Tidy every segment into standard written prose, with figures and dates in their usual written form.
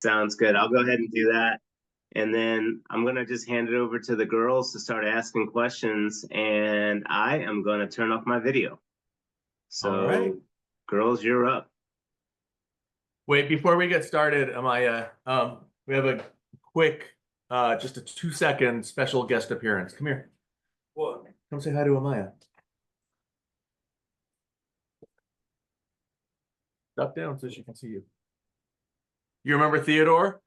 Sounds good. I'll go ahead and do that. And then I'm going to just hand it over to the girls to start asking questions. And I am going to turn off my video. All right. So, girls, you're up. Wait, before we get started, Amaya, we have a quick, just a 2-second special guest appearance. Come here. What? Come say hi to Amaya. Duck down so she can see you. You remember Theodore?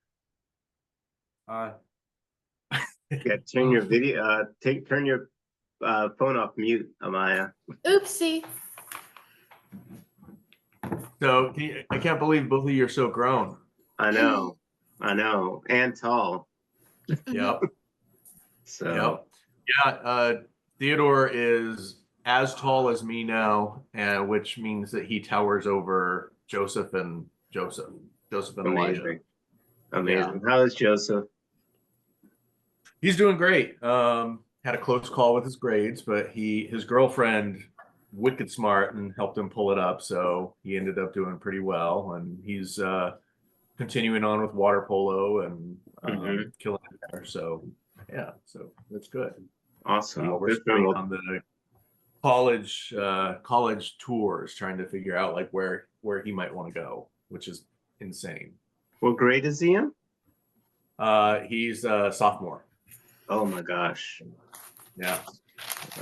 Yeah, turn your video, turn your phone off mute, Amaya. Oopsie. So I can't believe both of you are so grown. I know, and tall. Yep. So, yep. Yeah. Theodore is as tall as me now, which means that he towers over Joseph and amazing. Elijah. Amazing. Yeah. How is Joseph? He's doing great. Had a close call with his grades, but his girlfriend, wicked smart, and helped him pull it up. So he ended up doing pretty well, and he's continuing on with water polo and killing it there. So yeah, so that's good. Awesome. We're starting on the college tours, trying to figure out like where he might want to go, which is insane. What grade is he in? He's a sophomore. Oh my gosh. Yeah.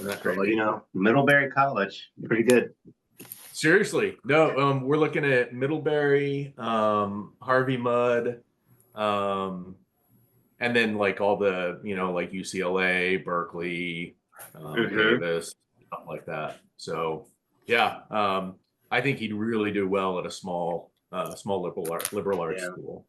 That's great. Well, you know, Middlebury College, pretty good. Seriously. No, we're looking at Middlebury, Harvey Mudd, and then like all the, like UCLA, Berkeley, Davis, stuff like that. So yeah, I think he'd really do well at a small liberal arts school.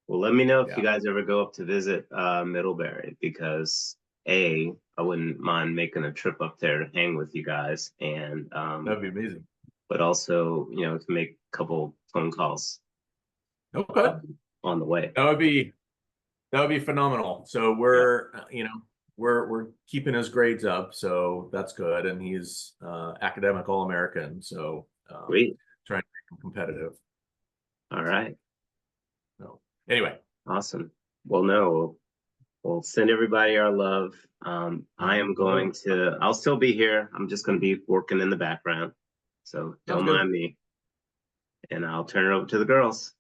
Well, let me know if you guys ever go up to visit Middlebury, because I wouldn't mind making a trip up there to hang with you guys, and that'd be amazing. But also, to make a couple phone calls. Okay. On the way. That would be phenomenal. So we're we're keeping his grades up, so that's good, and he's academic All-American, so great. Trying to make him competitive. All right. So anyway, awesome. Well, no, we'll send everybody our love. I am going to. I'll still be here. I'm just going to be working in the background, so don't mind me. And I'll turn it over to the girls.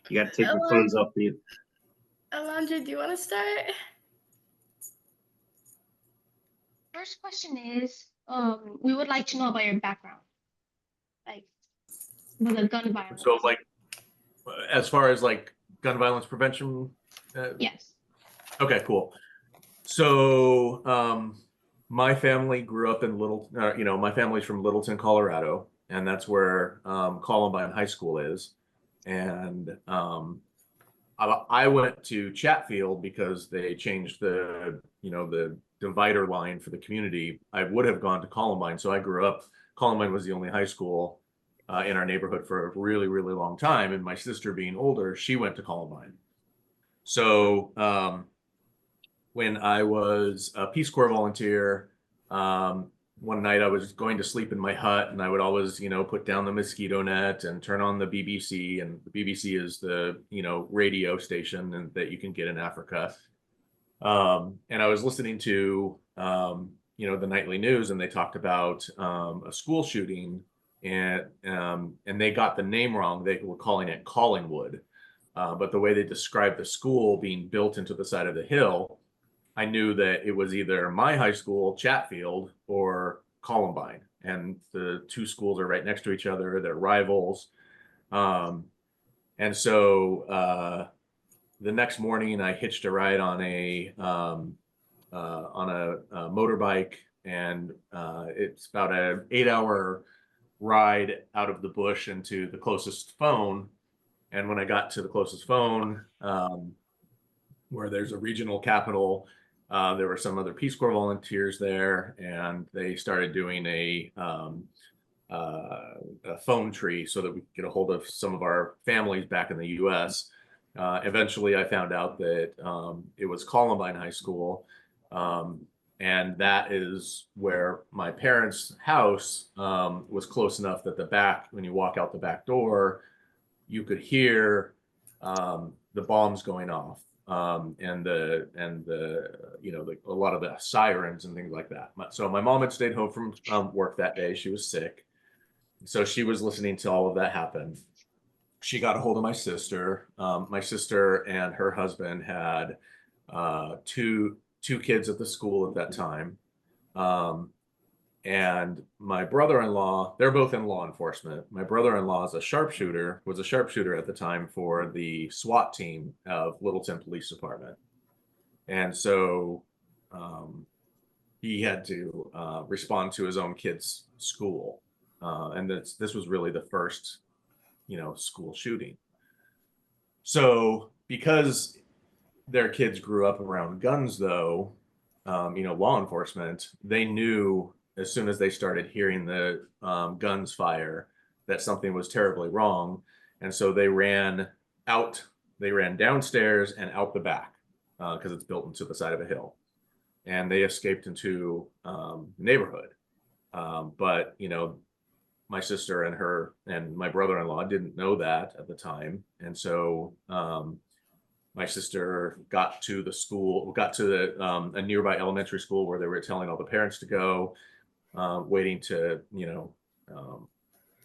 You got to take your phones off mute. Alondra, do you want to start? First question is, we would like to know about your background, like with the gun violence. So, like, as far as like gun violence prevention. Yes. Okay, cool. So, my family grew up in my family's from Littleton, Colorado, and that's where Columbine High School is. And I went to Chatfield because they changed the divider line for the community. I would have gone to Columbine, so I grew up. Columbine was the only high school in our neighborhood for a really, really long time. And my sister, being older, she went to Columbine. So when I was a Peace Corps volunteer, one night I was going to sleep in my hut, and I would always, put down the mosquito net and turn on the BBC. And the BBC is the, radio station that you can get in Africa. And I was listening to, the nightly news, and they talked about a school shooting, and they got the name wrong. They were calling it Collingwood. But the way they described the school being built into the side of the hill, I knew that it was either my high school, Chatfield, or Columbine. And the two schools are right next to each other. They're rivals. And so the next morning, I hitched a ride on a motorbike, and it's about an 8-hour ride out of the bush into the closest phone. And when I got to the closest phone, where there's a regional capital, there were some other Peace Corps volunteers there, and they started doing a phone tree so that we could get a hold of some of our families back in the U.S. Eventually, I found out that it was Columbine High School. and that is where my parents' house was close enough that the back, when you walk out the back door, you could hear the bombs going off, and the a lot of the sirens and things like that. So my mom had stayed home from work that day. She was sick, so she was listening to all of that happen. She got a hold of my sister. My sister and her husband had two kids at the school at that time. And my brother-in-law, they're both in law enforcement. My brother-in-law was a sharpshooter at the time for the SWAT team of Littleton Police Department. And so he had to respond to his own kid's school. And this was really the first, school shooting. So because their kids grew up around guns, though, law enforcement, they knew as soon as they started hearing the guns fire that something was terribly wrong. And so they ran downstairs and out the back because it's built into the side of a hill. And they escaped into neighborhood. But, my sister and my brother-in-law didn't know that at the time. And so my sister got to a nearby elementary school where they were telling all the parents to go, waiting to,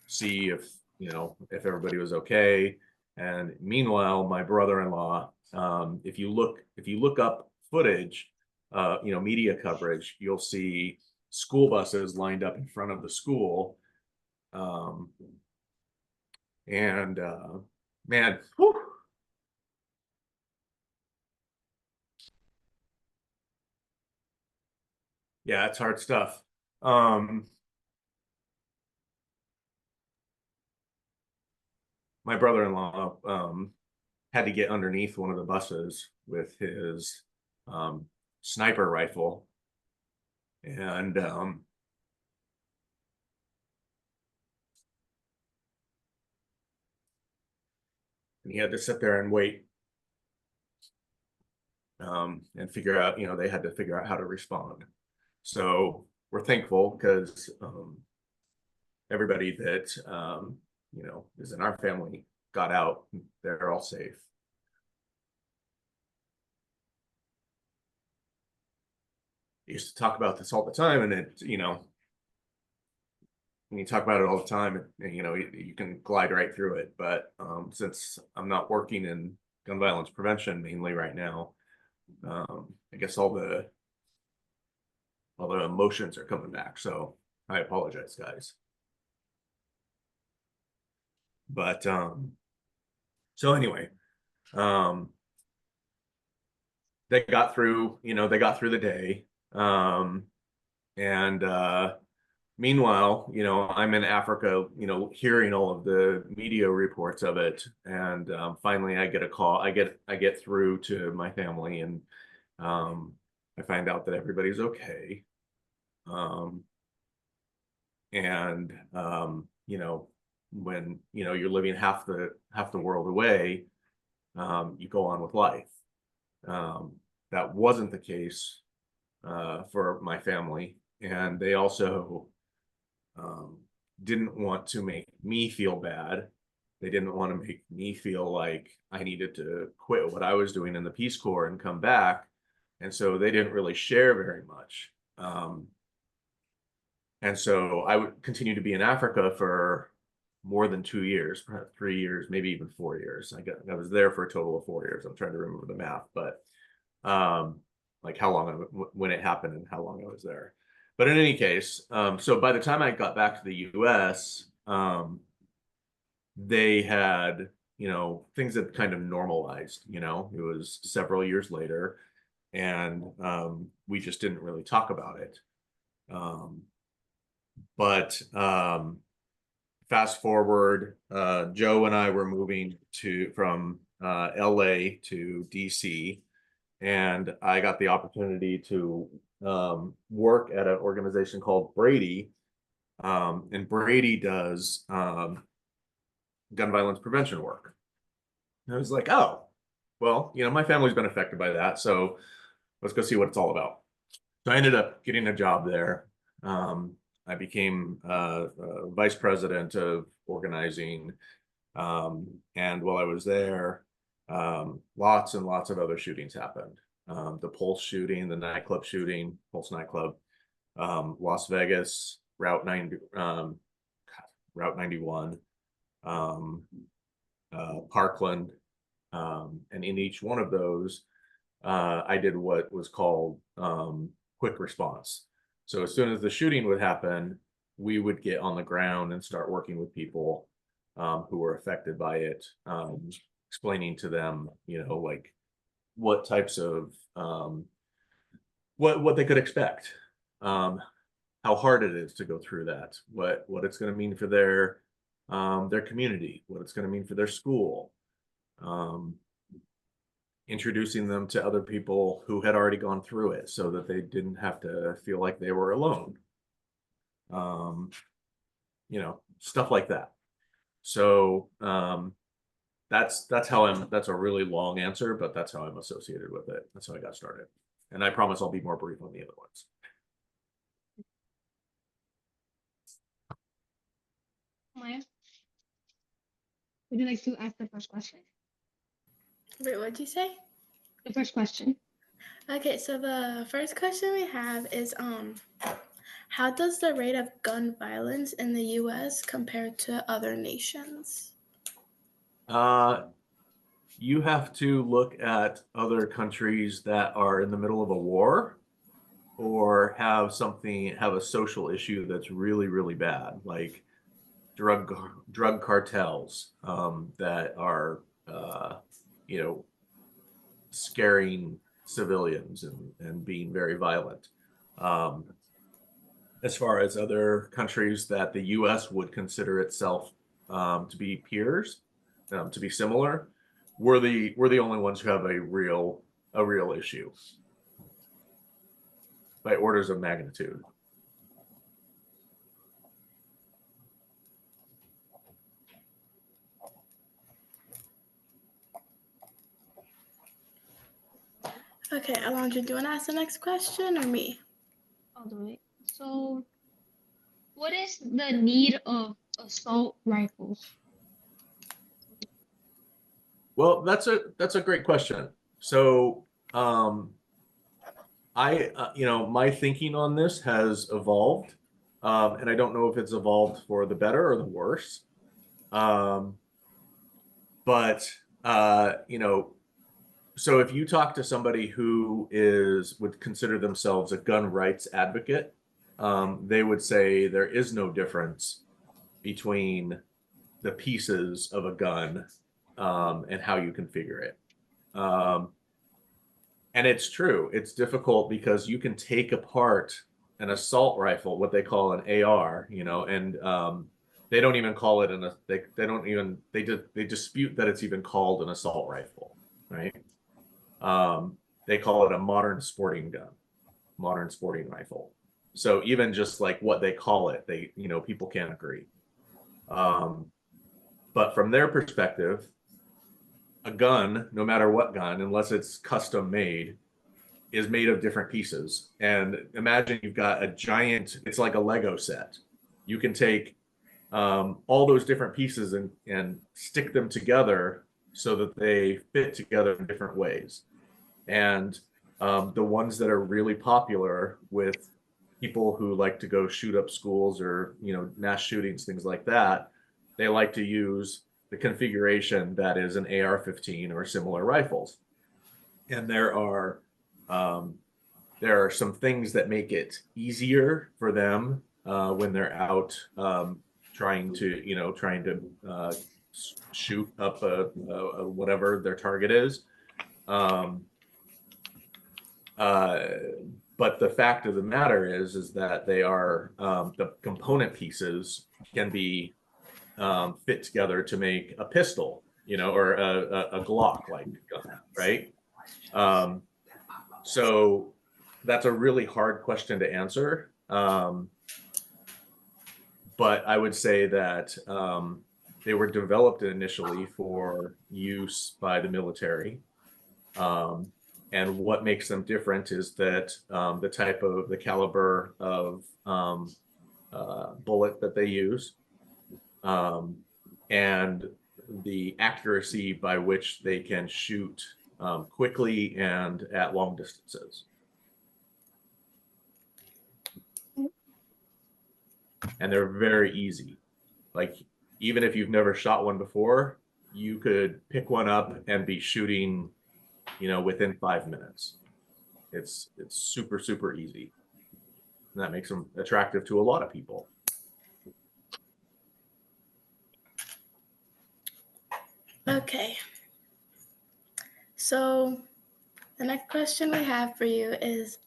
see if everybody was okay. And meanwhile, my brother-in-law, if you look up footage, media coverage, you'll see school buses lined up in front of the school. Man, whew, yeah, it's hard stuff. My brother-in-law had to get underneath one of the buses with his sniper rifle, and he had to sit there and wait and figure out, they had to figure out how to respond. So we're thankful because everybody that is in our family got out. They're all safe. I used to talk about this all the time, and it, when you talk about it all the time, you can glide right through it. But since I'm not working in gun violence prevention mainly right now, I guess all the emotions are coming back. So I apologize, guys. But so anyway, they got through the day. And meanwhile, I'm in Africa, hearing all of the media reports of it. And finally I get a call. I get through to my family, and I find out that everybody's okay. When you're living half the world away, you go on with life. That wasn't the case for my family, and they also didn't want to make me feel bad. They didn't want to make me feel like I needed to quit what I was doing in the Peace Corps and come back, and so they didn't really share very much. And so I would continue to be in Africa for more than 2 years, perhaps 3 years, maybe even 4 years. I was there for a total of 4 years. I'm trying to remember the math, but like when it happened and how long I was there. But in any case, so by the time I got back to the US, they had, things had kind of normalized. It was several years later, and we just didn't really talk about it. But fast forward, Joe and I were moving from LA to DC, and I got the opportunity to work at an organization called Brady, and Brady does gun violence prevention work. And I was like, oh, well, my family's been affected by that, so let's go see what it's all about. So I ended up getting a job there. I became vice president of organizing. And while I was there, lots and lots of other shootings happened. The Pulse shooting, the nightclub shooting, Pulse nightclub, Las Vegas, Route 91, Parkland. And in each one of those, I did what was called quick response. So as soon as the shooting would happen, we would get on the ground and start working with people who were affected by it, explaining to them, like what types of what they could expect, how hard it is to go through that, what it's going to mean for their community, what it's going to mean for their school, introducing them to other people who had already gone through it so that they didn't have to feel like they were alone. Stuff like that. So that's a really long answer, but that's how I'm associated with it. That's how I got started. And I promise I'll be more brief on the other ones. Maya, would you like to ask the first question? Wait, what'd you say? The first question. Okay, so the first question we have is how does the rate of gun violence in the US compare to other nations? You have to look at other countries that are in the middle of a war or have a social issue that's really, really bad, like drug cartels that are scaring civilians and being very violent. As far as other countries that the US would consider itself to be peers, to be similar, we're the only ones who have a real issue by orders of magnitude. Okay, Alondra, do you want to ask the next question or me? I'll do it. So, what is the need of assault rifles? Well, that's a great question. So, my thinking on this has evolved, and I don't know if it's evolved for the better or the worse. So if you talk to somebody who would consider themselves a gun rights advocate, they would say there is no difference between the pieces of a gun and how you configure it. And it's true. It's difficult because you can take apart an assault rifle, what they call an AR, and they don't even call it they dispute that it's even called an assault rifle, right? They call it a modern sporting rifle. So even just like what they call it, people can't agree. But from their perspective, a gun, no matter what gun, unless it's custom made, is made of different pieces. And imagine you've got it's like a Lego set. You can take all those different pieces and stick them together so that they fit together in different ways. And the ones that are really popular with people who like to go shoot up schools or mass shootings, things like that, they like to use the configuration that is an AR-15 or similar rifles. And there are some things that make it easier for them when they're out trying to shoot up whatever their target is. But the fact of the matter is that they are the component pieces can be fit together to make a pistol, or a Glock like gun, right? So that's a really hard question to answer. But I would say that they were developed initially for use by the military. And what makes them different is that the caliber of bullet that they use, and the accuracy by which they can shoot quickly and at long distances. And they're very easy. Like, even if you've never shot one before, you could pick one up and be shooting, within 5 minutes. It's super, super easy. And that makes them attractive to a lot of people. Okay. So the next question we have for you is,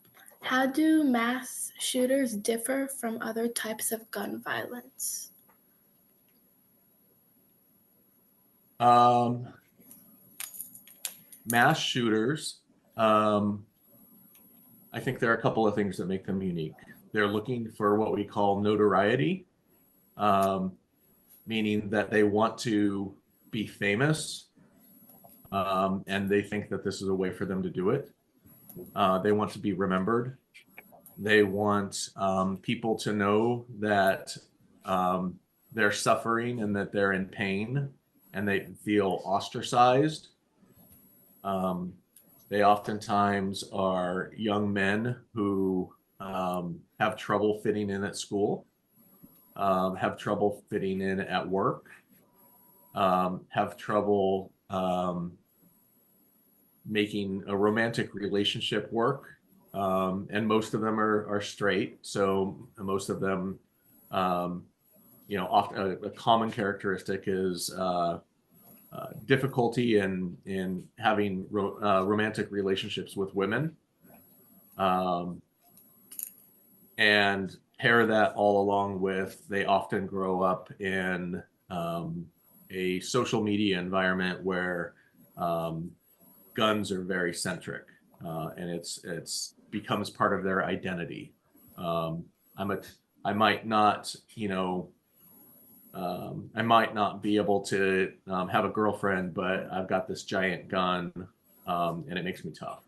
how do mass shooters differ from other types of gun violence? Mass shooters, I think there are a couple of things that make them unique. They're looking for what we call notoriety, meaning that they want to be famous, and they think that this is a way for them to do it. They want to be remembered. They want people to know that they're suffering and that they're in pain, and they feel ostracized. They oftentimes are young men who have trouble fitting in at school, have trouble fitting in at work, have trouble making a romantic relationship work. And most of them are straight. So most of them, often a common characteristic is difficulty in having romantic relationships with women, and pair that all along with, they often grow up in a social media environment where guns are very centric, and it's becomes part of their identity. I might not, I might not be able to have a girlfriend, but I've got this giant gun, and it makes me tough.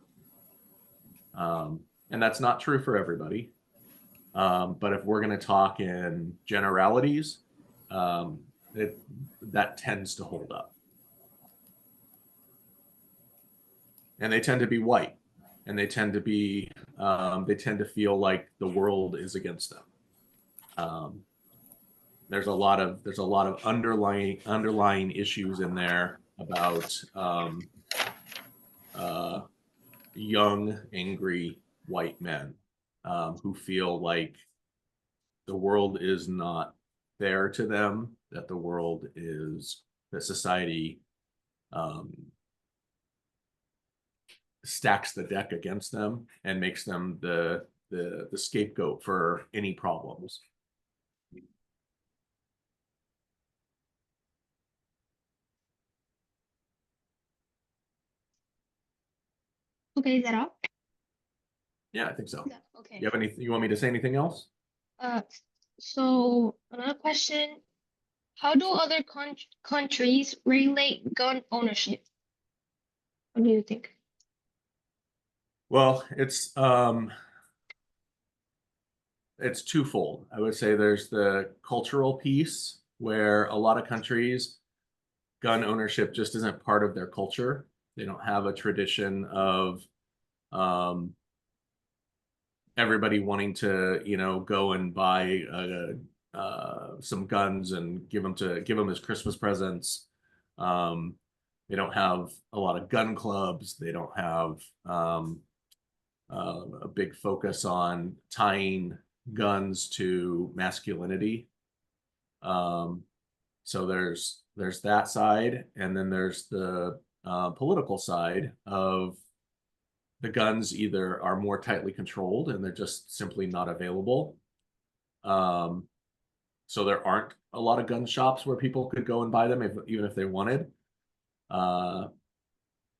And that's not true for everybody. But if we're going to talk in generalities, that tends to hold up. And they tend to be white, and they tend to be, they tend to feel like the world is against them. There's a lot of underlying issues in there about young, angry white men who feel like the world is not fair to them, that society stacks the deck against them and makes them the scapegoat for any problems. Okay, is that all? Yeah, I think so. Yeah, okay. You want me to say anything else? So another question, how do other countries regulate gun ownership? What do you think? Well, it's twofold. I would say there's the cultural piece, where a lot of countries, gun ownership just isn't part of their culture. They don't have a tradition of everybody wanting to, go and buy some guns and give them as Christmas presents. They don't have a lot of gun clubs. They don't have a big focus on tying guns to masculinity. So there's that side, and then there's the political side of the guns either are more tightly controlled and they're just simply not available. So there aren't a lot of gun shops where people could go and buy them even if they wanted. And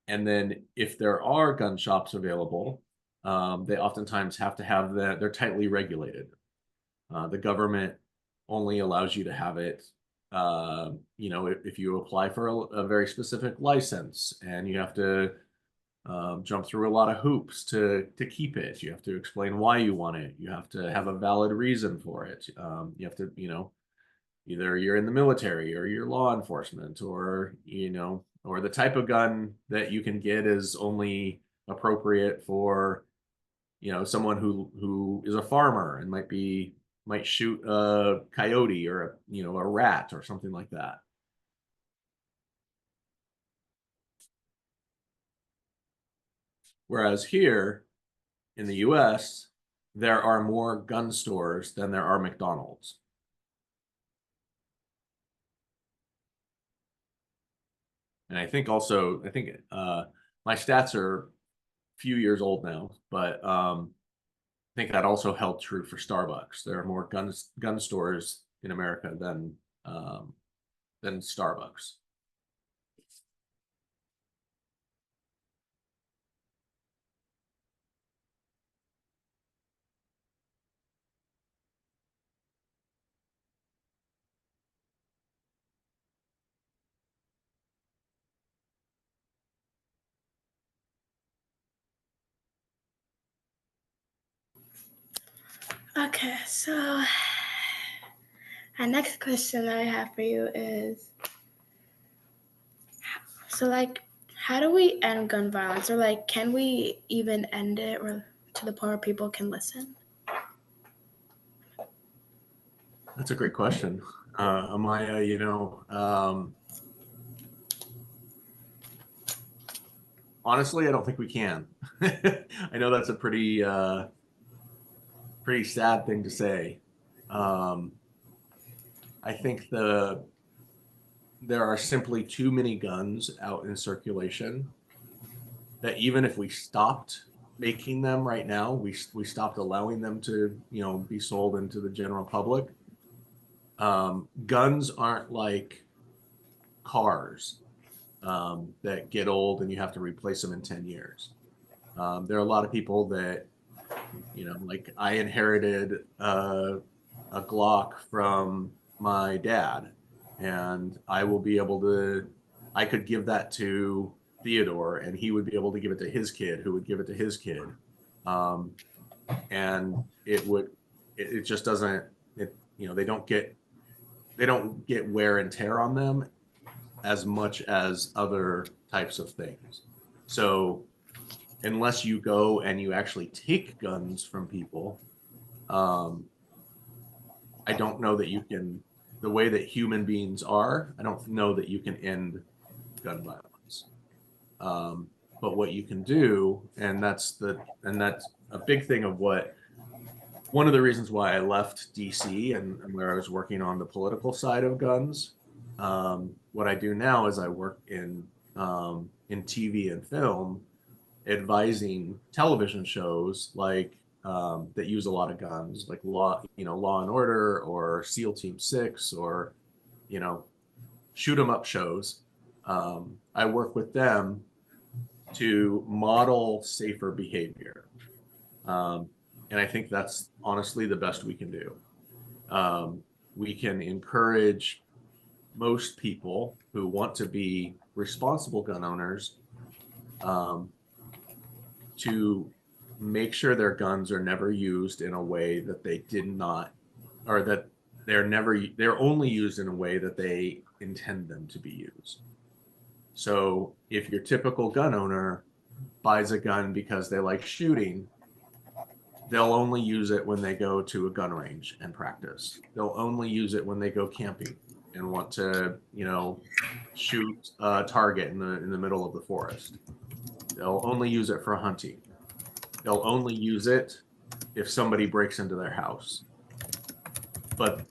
then if there are gun shops available, they oftentimes have to have they're tightly regulated. The government only allows you to have it, if you apply for a very specific license, and you have to jump through a lot of hoops to keep it. You have to explain why you want it. You have to have a valid reason for it. You have to, either you're in the military or you're law enforcement, or or the type of gun that you can get is only appropriate for someone who is a farmer and might shoot a coyote or a rat or something like that. Whereas here in the US, there are more gun stores than there are McDonald's. And I think my stats are a few years old now, but I think that also held true for Starbucks. There are more gun stores in America than Starbucks. Okay, so our next question that I have for you is, so like, how do we end gun violence, or like, can we even end it, or to the point where people can listen? That's a great question. Amaya, honestly, I don't think we can. I know that's a pretty sad thing to say. I think there are simply too many guns out in circulation that even if we stopped making them right now, we stopped allowing them to be sold into the general public. Guns aren't like cars that get old and you have to replace them in 10 years. There are a lot of people that, like I inherited a Glock from my dad, and I could give that to Theodore, and he would be able to give it to his kid, who would give it to his kid. And it just doesn't, they don't get wear and tear on them as much as other types of things. So unless you go and you actually take guns from people, I don't know that you can, the way that human beings are, I don't know that you can end gun violence. But what you can do, and that's a big thing of one of the reasons why I left DC and where I was working on the political side of guns. What I do now is I work in TV and film, advising television shows like that use a lot of guns, like Law and Order or SEAL Team 6 or shoot 'em up shows. I work with them to model safer behavior, and I think that's honestly the best we can do. We can encourage most people who want to be responsible gun owners to make sure their guns are never used in a way that they did not, or that they're only used in a way that they intend them to be used. So if your typical gun owner buys a gun because they like shooting, they'll only use it when they go to a gun range and practice. They'll only use it when they go camping and want to, shoot a target in the middle of the forest. They'll only use it for hunting. They'll only use it if somebody breaks into their house. But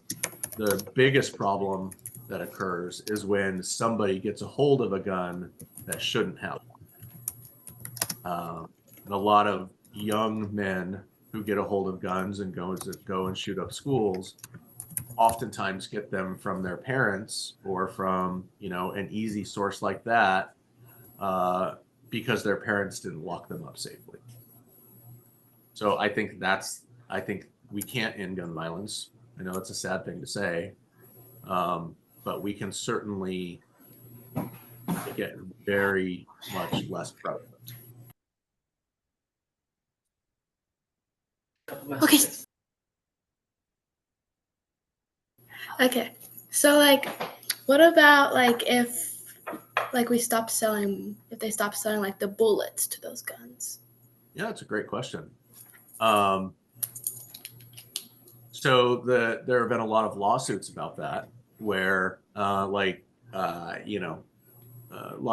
the biggest problem that occurs is when somebody gets a hold of a gun that shouldn't have. And a lot of young men who get a hold of guns and go and shoot up schools oftentimes get them from their parents or from an easy source like that, because their parents didn't lock them up safely. So I think we can't end gun violence. I know it's a sad thing to say, but we can certainly get very much less prevalent. Okay. Okay. So like, what about like if like we stop selling, if they stop selling like the bullets to those guns? Yeah, that's a great question. So there have been a lot of lawsuits about that, where a lot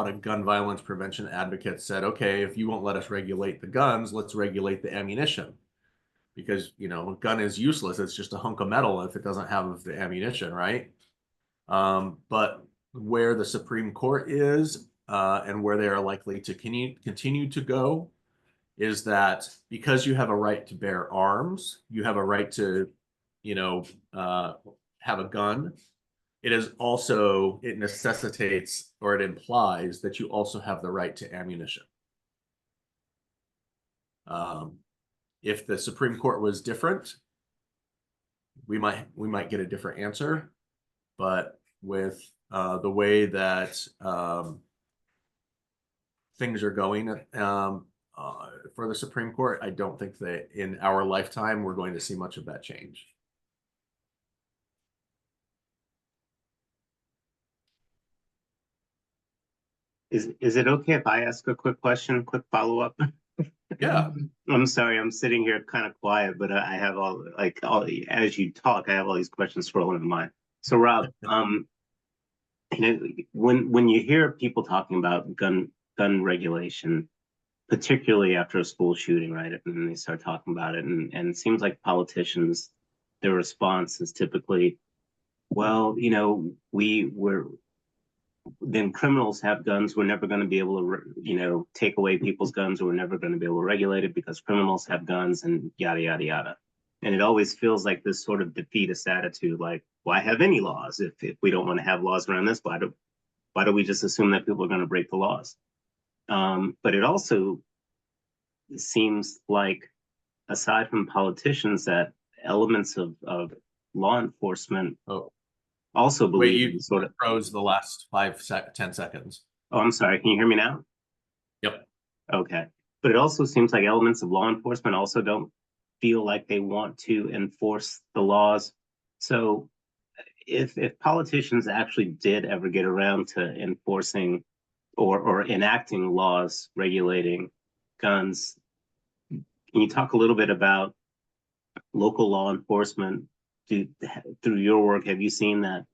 of gun violence prevention advocates said, okay, if you won't let us regulate the guns, let's regulate the ammunition. Because, a gun is useless. It's just a hunk of metal if it doesn't have the ammunition, right? But where the Supreme Court is, and where they are likely to continue to go, is that because you have a right to bear arms, you have a right to, have a gun. It necessitates, or it implies that you also have the right to ammunition. If the Supreme Court was different, we might get a different answer. But with the way that things are going for the Supreme Court, I don't think that in our lifetime we're going to see much of that change. Is it okay if I ask a quick question, quick follow-up? Yeah. I'm sorry, I'm sitting here kind of quiet, but I have as you talk, I have all these questions swirling in my mind. So Rob, when you hear people talking about gun regulation, particularly after a school shooting, right? And they start talking about it, and it seems like politicians, their response is typically, well, then criminals have guns. We're never going to be able to, take away people's guns. We're never going to be able to regulate it because criminals have guns and yada, yada, yada. And it always feels like this sort of defeatist attitude, like, why have any laws? If we don't want to have laws around this, why do we just assume that people are going to break the laws? But it also seems like, aside from politicians, that elements of law enforcement also believe Wait, you in sort of froze the last 10 seconds. Oh, I'm sorry. Can you hear me now? Yep. Okay. But it also seems like elements of law enforcement also don't feel like they want to enforce the laws. So if politicians actually did ever get around to enforcing or enacting laws regulating guns, can you talk a little bit about local law enforcement? Through your work, have you seen that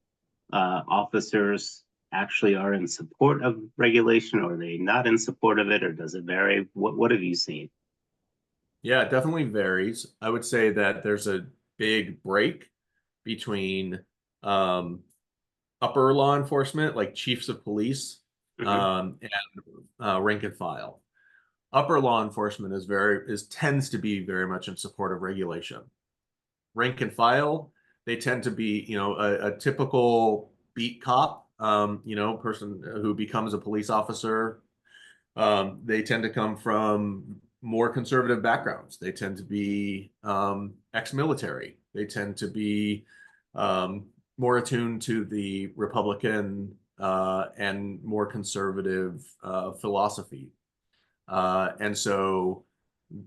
officers actually are in support of regulation, or are they not in support of it, or does it vary? What have you seen? Yeah, it definitely varies. I would say that there's a big break between upper law enforcement, like chiefs of police, and rank and file. Upper law enforcement tends to be very much in support of regulation. Rank and file, they tend to be, a typical beat cop, person who becomes a police officer. They tend to come from more conservative backgrounds. They tend to be ex-military. They tend to be more attuned to the Republican and more conservative philosophy. And so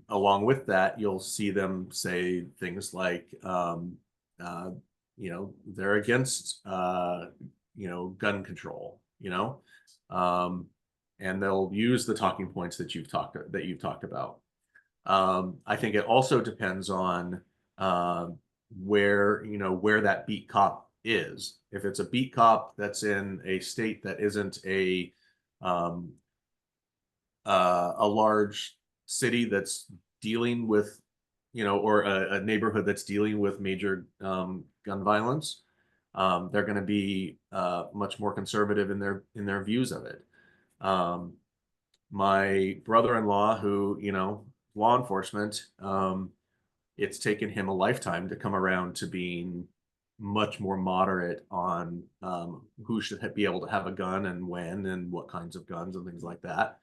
along with that, you'll see them say things like, they're against, gun control, and they'll use the talking points that you've talked about. I think it also depends on where that beat cop is. If it's a beat cop that's in a state that isn't a large city that's dealing with, or a neighborhood that's dealing with major gun violence, they're going to be much more conservative in their views of it. My brother-in-law, who, law enforcement, it's taken him a lifetime to come around to being much more moderate on who should be able to have a gun and when and what kinds of guns and things like that.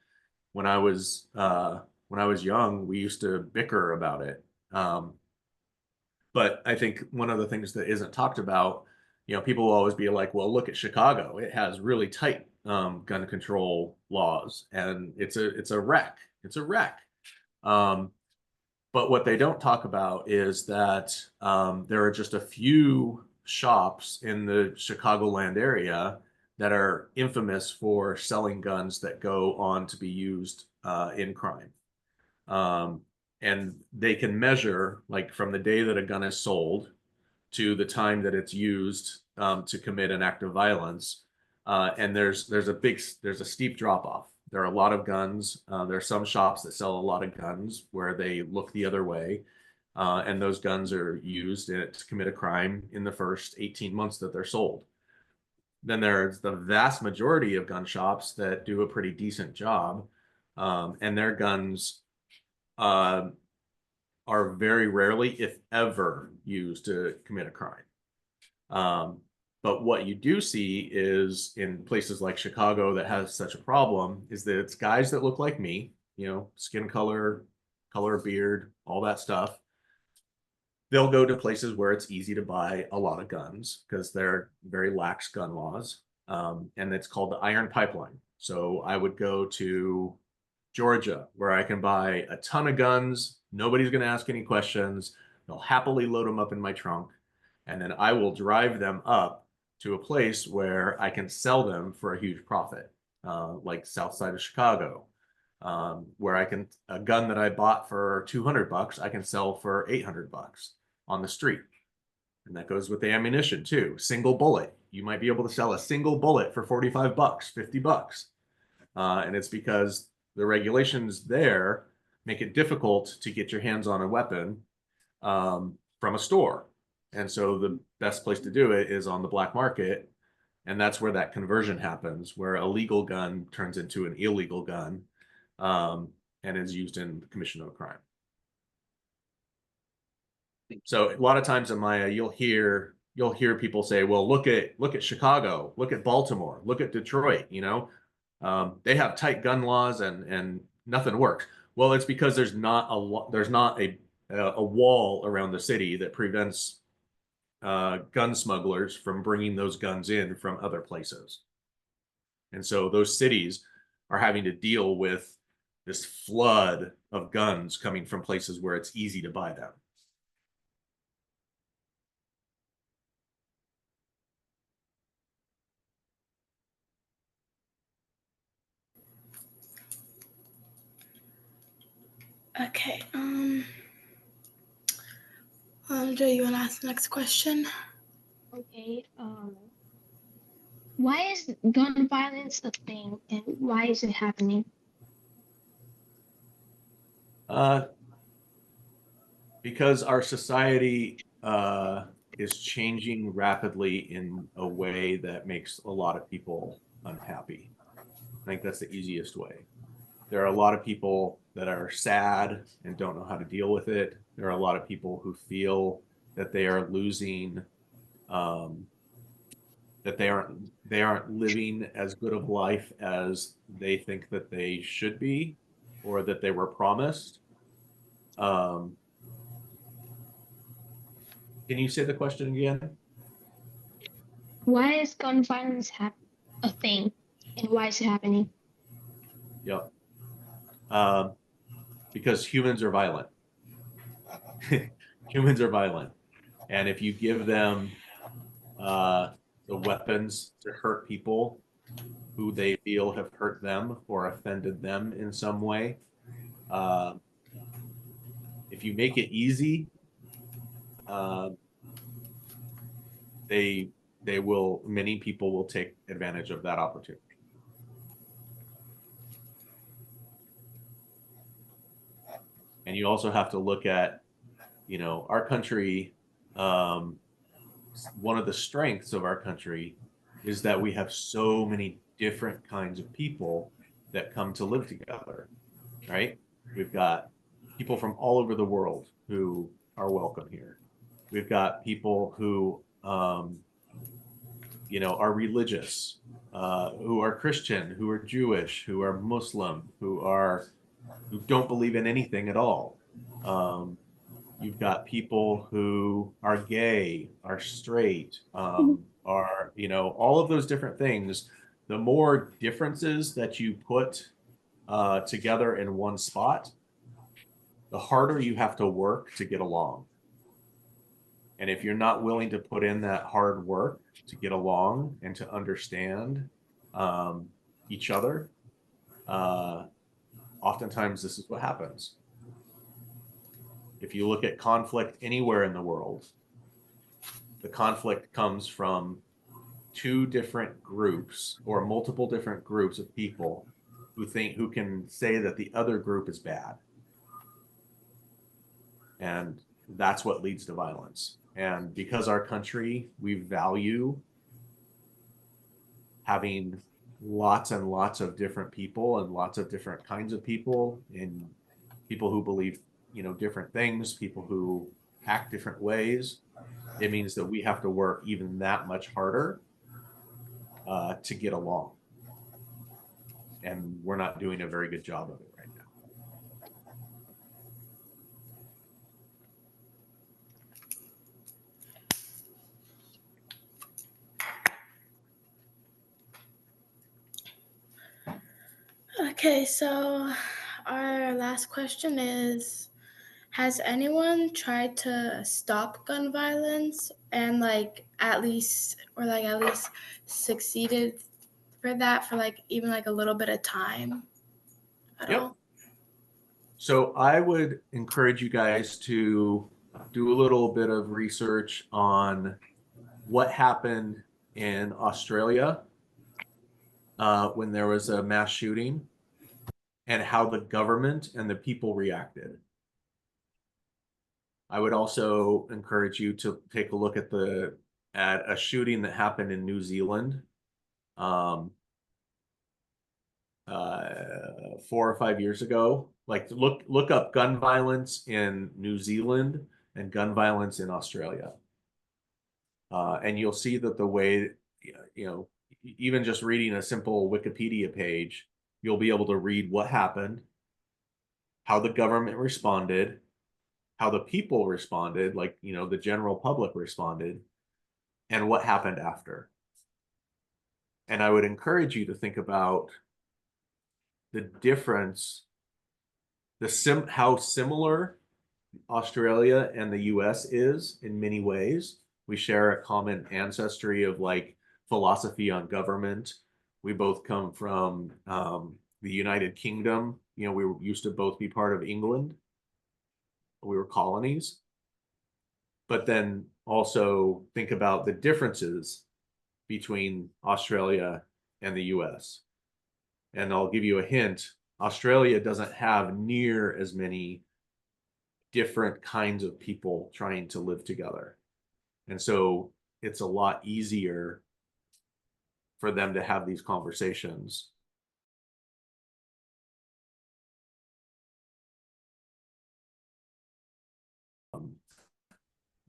When I was young, we used to bicker about it. But I think one of the things that isn't talked about, people will always be like, well, look at Chicago. It has really tight gun control laws, and it's a wreck. It's a wreck. But what they don't talk about is that there are just a few shops in the Chicagoland area that are infamous for selling guns that go on to be used in crime. And they can measure, like, from the day that a gun is sold to the time that it's used to commit an act of violence. And there's a steep drop off. There are a lot of guns. There are some shops that sell a lot of guns where they look the other way. And those guns are used to commit a crime in the first 18 months that they're sold. Then there's the vast majority of gun shops that do a pretty decent job. And their guns are very rarely, if ever, used to commit a crime. But what you do see is in places like Chicago that has such a problem is that it's guys that look like me, you know, skin color, color of beard, all that stuff. They'll go to places where it's easy to buy a lot of guns because they're very lax gun laws. And it's called the Iron Pipeline. So I would go to Georgia, where I can buy a ton of guns. Nobody's going to ask any questions. They'll happily load them up in my trunk. And then I will drive them up to a place where I can sell them for a huge profit, like south side of Chicago, where a gun that I bought for $200, I can sell for $800 on the street. And that goes with the ammunition too. Single bullet. You might be able to sell a single bullet for $45, $50. And it's because the regulations there make it difficult to get your hands on a weapon from a store. And so the best place to do it is on the black market. And that's where that conversion happens, where a legal gun turns into an illegal gun and is used in the commission of a crime. So a lot of times in Maya, you'll hear people say, well, look at Chicago, look at Baltimore, look at Detroit, you know. They have tight gun laws and nothing works. Well, it's because there's not a wall around the city that prevents gun smugglers from bringing those guns in from other places. And so those cities are having to deal with this flood of guns coming from places where it's easy to buy them. Okay. Joe, you want to ask the next question? Okay. Why is gun violence a thing, and why is it happening? Because our society is changing rapidly in a way that makes a lot of people unhappy. I think that's the easiest way. There are a lot of people that are sad and don't know how to deal with it. There are a lot of people who feel that they are losing, that they aren't living as good of life as they think that they should be, or that they were promised. Can you say the question again? Why is gun violence a thing, and why is it happening? Yep. Because humans are violent. Humans are violent. And if you give them the weapons to hurt people who they feel have hurt them or offended them in some way, if you make it easy, many people will take advantage of that opportunity. And you also have to look at, you know, our country. One of the strengths of our country is that we have so many different kinds of people that come to live together, right? We've got people from all over the world who are welcome here. We've got people who, you know, are religious, who are Christian, who are Jewish, who are Muslim, who don't believe in anything at all. You've got people who are gay, are straight, are, you know, all of those different things. The more differences that you put together in one spot, the harder you have to work to get along. And if you're not willing to put in that hard work to get along and to understand each other, oftentimes this is what happens. If you look at conflict anywhere in the world, the conflict comes from two different groups or multiple different groups of people who can say that the other group is bad. And that's what leads to violence. And because our country, we value having lots and lots of different people and lots of different kinds of people, and people who believe, different things, people who act different ways, it means that we have to work even that much harder to get along. And we're not doing a very good job of it right now. Okay, so our last question is, has anyone tried to stop gun violence and at least succeeded for that for even a little bit of time at Yep. all? So I would encourage you guys to do a little bit of research on what happened in Australia when there was a mass shooting and how the government and the people reacted. I would also encourage you to take a look at a shooting that happened in New Zealand 4 or 5 years ago. Look up gun violence in New Zealand and gun violence in Australia. And you'll see that the way, even just reading a simple Wikipedia page, you'll be able to read what happened, how the government responded, how the people responded, the general public responded, and what happened after. And I would encourage you to think about the difference, how similar Australia and the US is in many ways. We share a common ancestry of philosophy on government. We both come from the United Kingdom. We used to both be part of England. We were colonies. But then also think about the differences between Australia and the US. And I'll give you a hint. Australia doesn't have near as many different kinds of people trying to live together. And so it's a lot easier for them to have these conversations.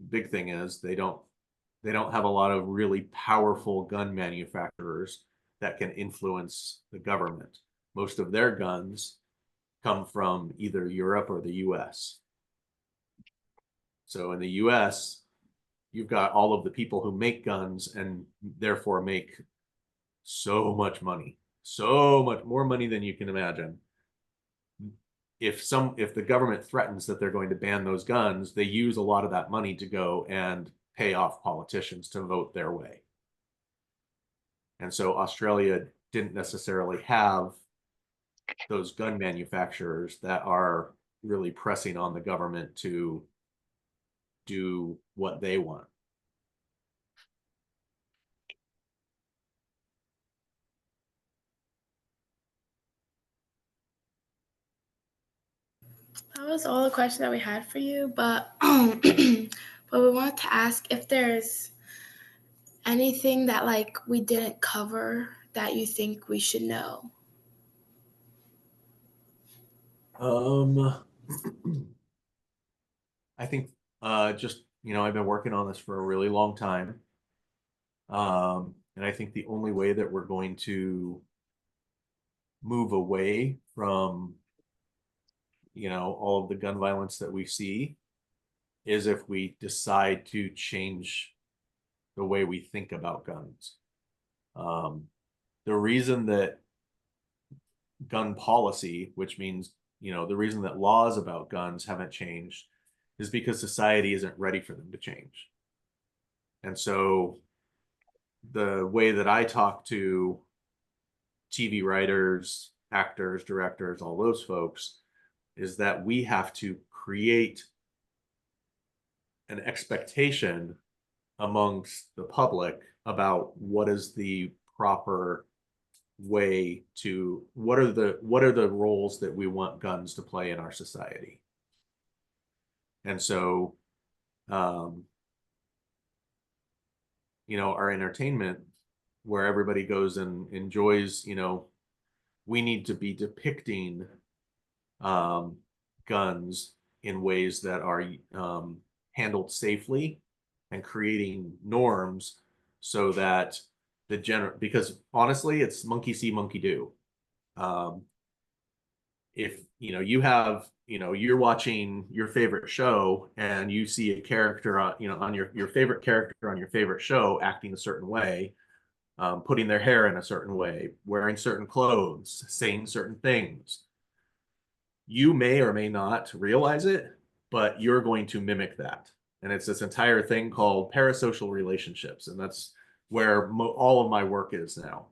Big thing is they don't have a lot of really powerful gun manufacturers that can influence the government. Most of their guns come from either Europe or the US. So in the US, you've got all of the people who make guns and therefore make so much money, so much more money than you can imagine. If the government threatens that they're going to ban those guns, they use a lot of that money to go and pay off politicians to vote their way. And so Australia didn't necessarily have those gun manufacturers that are really pressing on the government to do what they want. That was all the questions that we had for you, but but we wanted to ask if there's anything that we didn't cover that you think we should know. I think just I've been working on this for a really long time. And I think the only way that we're going to move away from all of the gun violence that we see is if we decide to change the way we think about guns. The reason that gun policy, which means the reason that laws about guns haven't changed is because society isn't ready for them to change. And so the way that I talk to TV writers, actors, directors, all those folks, is that we have to create an expectation amongst the public about what is the proper way to, what are the roles that we want guns to play in our society. And so our entertainment, where everybody goes and enjoys, we need to be depicting guns in ways that are handled safely and creating norms so that because honestly, it's monkey see, monkey do. If you have, you're watching your favorite show and you see a character on, on your favorite character on your favorite show acting a certain way, putting their hair in a certain way, wearing certain clothes, saying certain things, you may or may not realize it, but you're going to mimic that. And it's this entire thing called parasocial relationships. And that's where all of my work is now.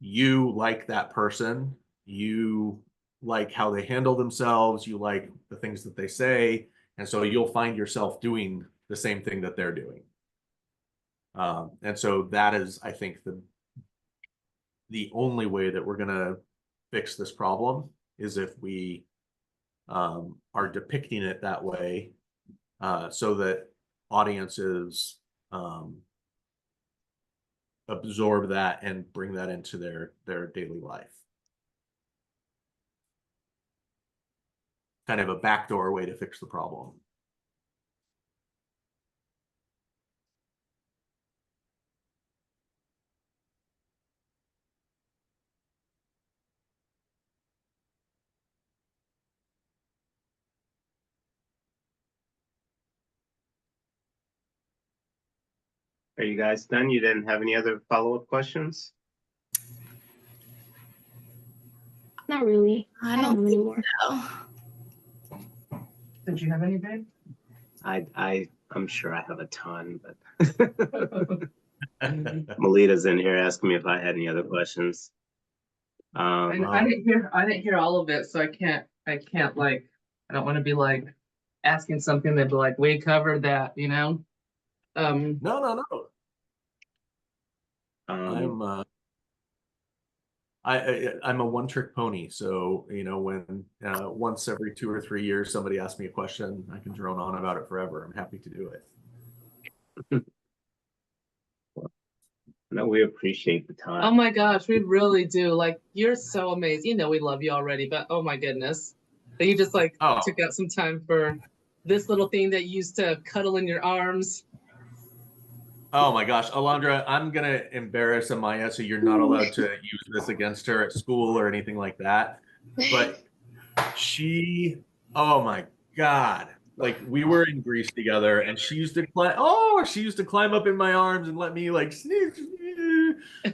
You like that person, you like how they handle themselves, you like the things that they say, and so you'll find yourself doing the same thing that they're doing. And so that is, I think, the only way that we're going to fix this problem is if we are depicting it that way, so that audiences absorb that and bring that into their daily life. Kind of a backdoor way to fix the problem. Are you guys done? You didn't have any other follow-up questions? Not really. I I don't have any more. know. Did you have any, babe? I'm sure I have a ton, but Melita's in here asking me if I had any other questions. I didn't hear all of it, so I can't like, I don't want to be like asking something that be like, we covered that, No. I'm a one-trick pony, so when once every 2 or 3 years somebody asks me a question, I can drone on about it forever. I'm happy to do it. No, we appreciate the time. Oh my gosh, we really do. Like, you're so amazing. We love you already, but oh my goodness, that you just like took out some time for this little thing that you used to cuddle in your arms. Oh my gosh, Alondra, I'm gonna embarrass Amaya, so you're not allowed to use this against her at school or anything like that. But oh my God, like we were in Greece together, and she used to climb up in my arms and let me like sneak.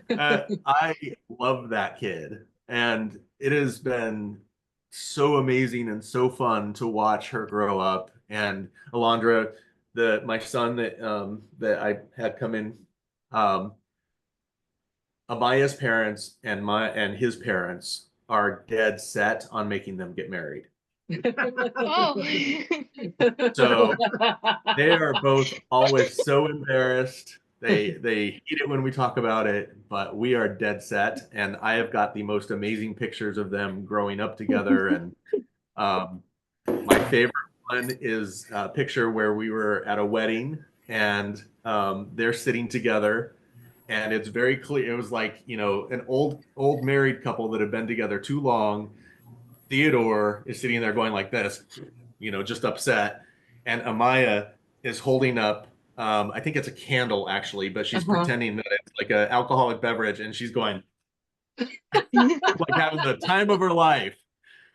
I love that kid, and it has been so amazing and so fun to watch her grow up. And Alondra, my son that I had come in, Amaya's parents and his parents are dead set on making them get married. Oh. So they are both always so embarrassed. They hate it when we talk about it, but we are dead set. And I have got the most amazing pictures of them growing up together. And my favorite one is a picture where we were at a wedding and they're sitting together. And it's very clear. It was like, an old married couple that had been together too long. Theodore is sitting there going like this, just upset. And Amaya is holding up, I think it's a candle actually, but she's pretending that it's like an alcoholic beverage, and she's going like having the time of her life.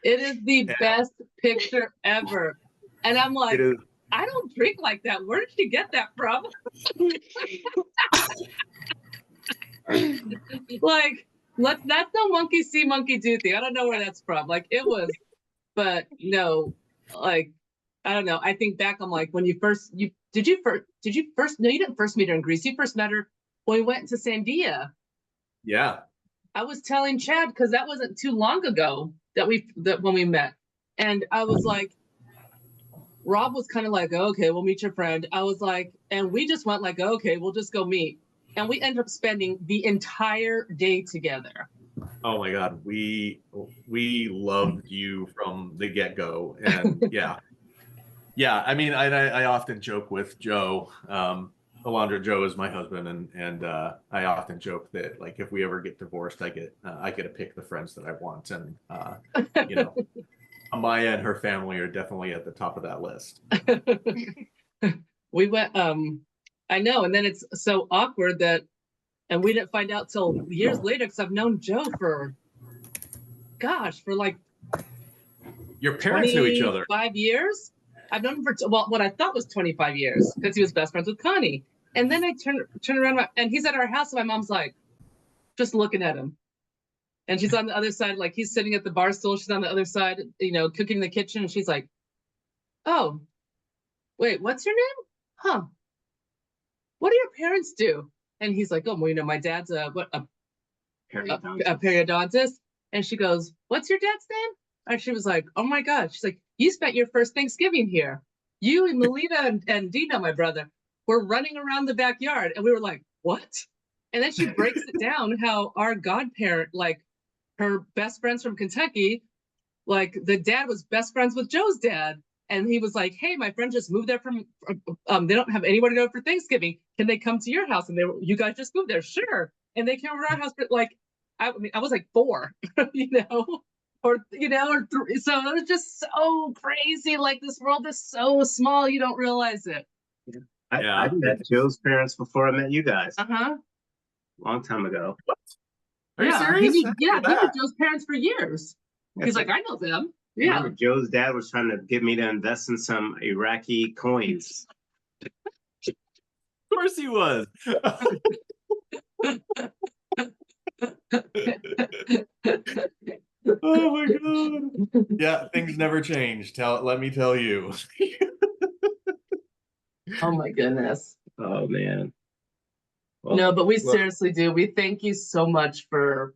It is the best picture ever. And I'm like, I don't drink like that. Where did she get that from? Like, That's no monkey see, monkey do thing. I don't know where that's from. Like it was, but no, like I don't know. I think back, I'm like, when you first no, you didn't first meet her in Greece. You first met her when we went to Sandia. Yeah. I was telling Chad because that wasn't too long ago that when we met, and I was like, Rob was kind of like, oh, okay, we'll meet your friend. I was like, and we just went like, oh, okay, we'll just go meet, and we ended up spending the entire day together. Oh my God, we loved you from the get-go, and yeah. I mean, I often joke with Joe. Alondra, Joe is my husband, and I often joke that like if we ever get divorced, I get to pick the friends that I want, and you know, Amaya and her family are definitely at the top of that list. We went, I know, and then it's so awkward that, and we didn't find out till years later because I've known Joe for like your parents knew each other 5 years. I've known him for what I thought was 25 years because he was best friends with Connie. And then I turn around and he's at our house, and my mom's like, just looking at him. And she's on the other side, like he's sitting at the bar stool. She's on the other side, cooking in the kitchen. And she's like, oh, wait, what's your name? Huh. What do your parents do? And he's like, oh, well, my dad's a periodontist. And she goes, what's your dad's name? And she was like, oh my God. She's like, you spent your first Thanksgiving here. You and Melita and Dino, my brother, were running around the backyard. And we were like, what? And then she breaks it down how our godparent, like her best friends from Kentucky, like the dad was best friends with Joe's dad. And he was like, hey, my friend just moved there from, they don't have anywhere to go for Thanksgiving. Can they come to your house? And you guys just moved there. Sure. And they came over to our house, but like, I was like 4, or 3. So it was just so crazy. Like this world is so small. You don't realize it. Yeah. I met Joe's parents before I met you guys. Long time ago. Are you serious? He knew Joe's parents for years. He's like, I know them. Yeah. Joe's dad was trying to get me to invest in some Iraqi coins. Of course he was. Oh my God. Yeah, things never change. Let me tell you. Oh my goodness. Oh man. Well, no, but we seriously do. We thank you so much for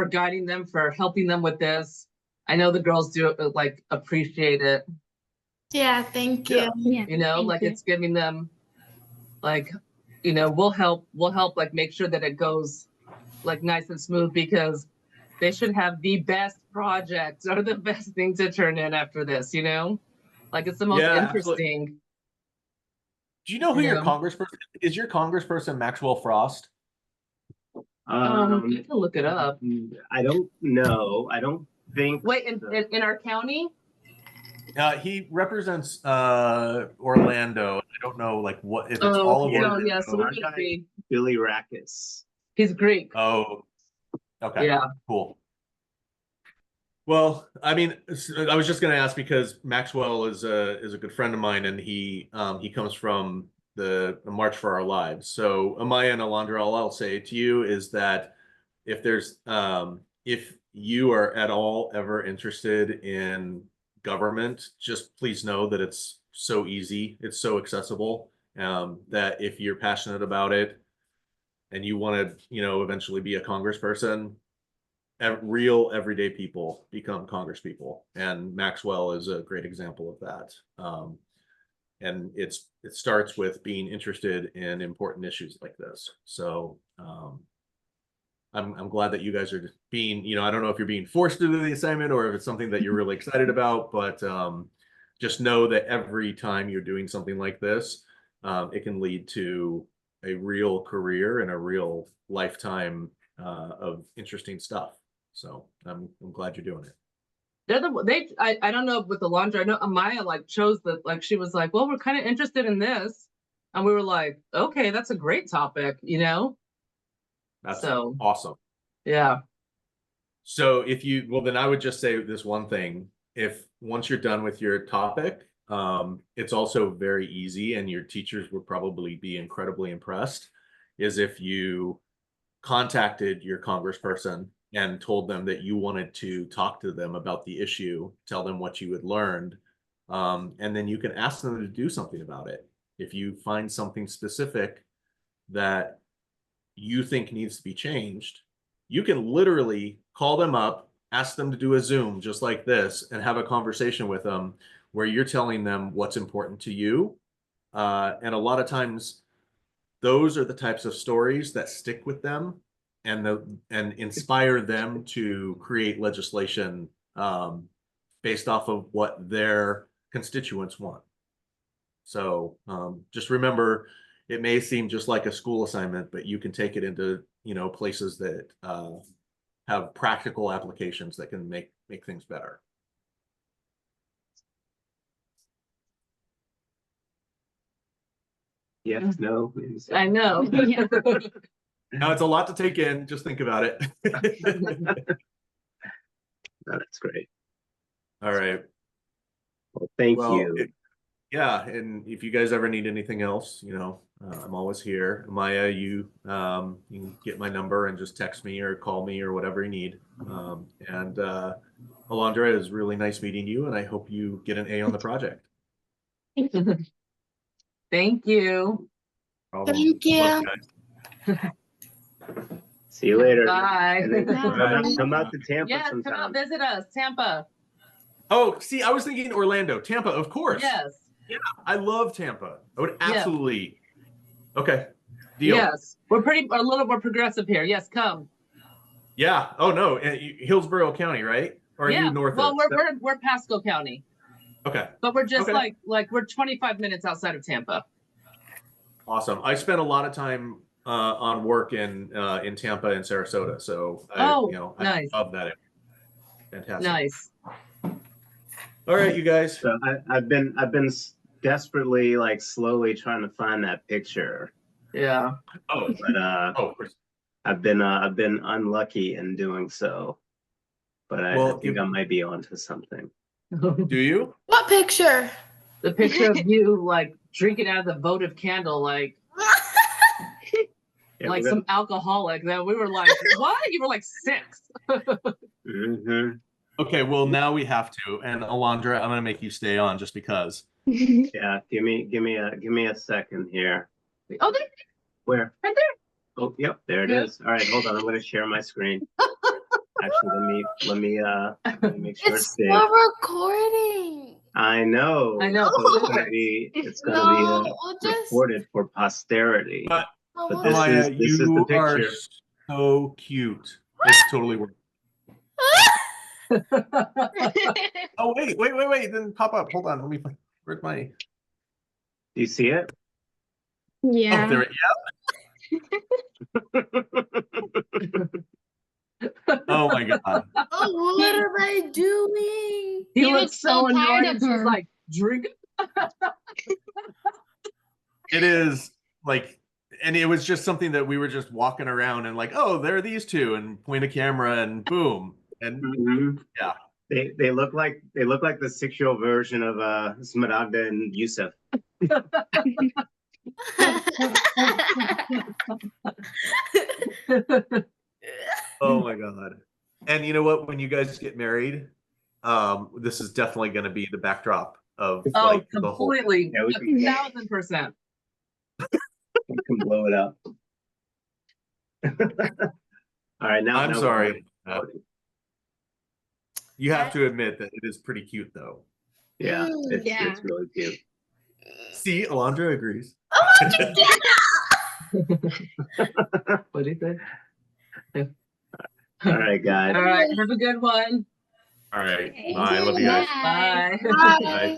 guiding them, for helping them with this. I know the girls do like appreciate it. Yeah, thank you. Yeah, it's giving them like, we'll help like make sure that it goes like nice and smooth, because they should have the best project or the best thing to turn in after this, like it's the most interesting. Absolutely. Do you know who your congressperson is? Your congressperson Maxwell Frost? You can look it up. I don't know. I don't think. Wait, in our county? He represents Orlando. I don't know like what if it's all of Orlando. Yeah, so Billy Rakis. He's Greek. Oh, okay. Yeah. Cool. Well, I mean, I was just going to ask because Maxwell is a good friend of mine, and he comes from the March for Our Lives. So Amaya and Alondra, all I'll say to you is that if there's if you are at all ever interested in government, just please know that it's so easy, it's so accessible, that if you're passionate about it and you want to, eventually be a congressperson, real everyday people become congresspeople, and Maxwell is a great example of that. And it starts with being interested in important issues like this. So I'm glad that you guys are being, I don't know if you're being forced to do the assignment or if it's something that you're really excited about, but just know that every time you're doing something like this, it can lead to a real career and a real lifetime of interesting stuff. So I'm glad you're doing it. I don't know with the laundry. I know Amaya like chose she was like, well, we're kind of interested in this, and we were like, okay, that's a great topic, That's awesome. Yeah. So then I would just say this one thing. Once you're done with your topic, it's also very easy, and your teachers would probably be incredibly impressed, is if you contacted your congressperson and told them that you wanted to talk to them about the issue, tell them what you had learned, and then you can ask them to do something about it. If you find something specific that you think needs to be changed, you can literally call them up, ask them to do a Zoom just like this, and have a conversation with them where you're telling them what's important to you. And a lot of times, those are the types of stories that stick with them and inspire them to create legislation based off of what their constituents want. So just remember, it may seem just like a school assignment, but you can take it into, places that have practical applications that can make things better. Yes, no. I know. Yeah. Now it's a lot to take in. Just think about it. No, that's great. All right. Well, thank Well, you. Yeah, and if you guys ever need anything else, I'm always here. Maya, you can get my number and just text me or call me or whatever you need. And Alondra, it was really nice meeting you, and I hope you get an A on the project. Thank you. Problem. Thank you. Good luck, guys. See you later. Bye. And then Bye. come out to Tampa Yes, come sometime. out, visit us, Tampa. Oh, see, I was thinking Orlando, Tampa, of course. Yes. I love Tampa. I would Yeah. absolutely. Okay. Deal. Yes. We're a little more progressive here. Yes, come. Yeah. Oh no, Hillsborough County, right? Or are yeah. you north well, of? we're Pasco County. Okay. But we're just Okay. like we're 25 minutes outside of Tampa. Awesome. I spent a lot of time on work in Tampa and Sarasota, so nice. I love that area. Fantastic. Nice. All right, you guys. So I've been desperately, slowly trying to find that picture, Yeah. Oh, but oh, I've been unlucky in doing so. But I think I might be onto something. do you? What picture? The picture of you drinking out of the votive candle, Yeah, like some alcoholic. That we were like, what? You were like 6. Mm-hmm. Okay, well now we have to. And Alondra, I'm gonna make you stay on just because. Yeah, give me a second here. Oh, there, Where? right there. Oh, yep, there it Yeah. is. All right, hold on. I'm going to share my screen. Actually, let me make sure It's it's big. still recording. I know. I know. So it's gonna be No, we'll just. recorded for posterity. But But this Maya, is the you are picture. so cute. It's totally worth it. Oh wait. Then pop up. Hold on. Let me find. Where's my? Do you see it? Yeah. Oh, there. Oh my god. Oh, what are they doing? He He looks looks so so tired annoyed. of She's her. like, drink. It is and it was just something that we were just walking around and oh, there are these two, and point a camera and boom. And Mhm. yeah. They look like the 6-year-old version of Smaragda and Yusuf. Oh my god. And you know what? When you guys get married, this is definitely going to be the backdrop of Oh, the whole. completely. Yeah, we can- 1,000%. We can blow it up. All right, now. I'm now sorry. we're- You have to admit that it is pretty cute, though. Yeah, Yeah. it's really cute. See, Alondra agrees. What do you think? All right, guys. All right. Have a good one. All right. Okay. Bye. I love you guys. Bye. Bye. Bye.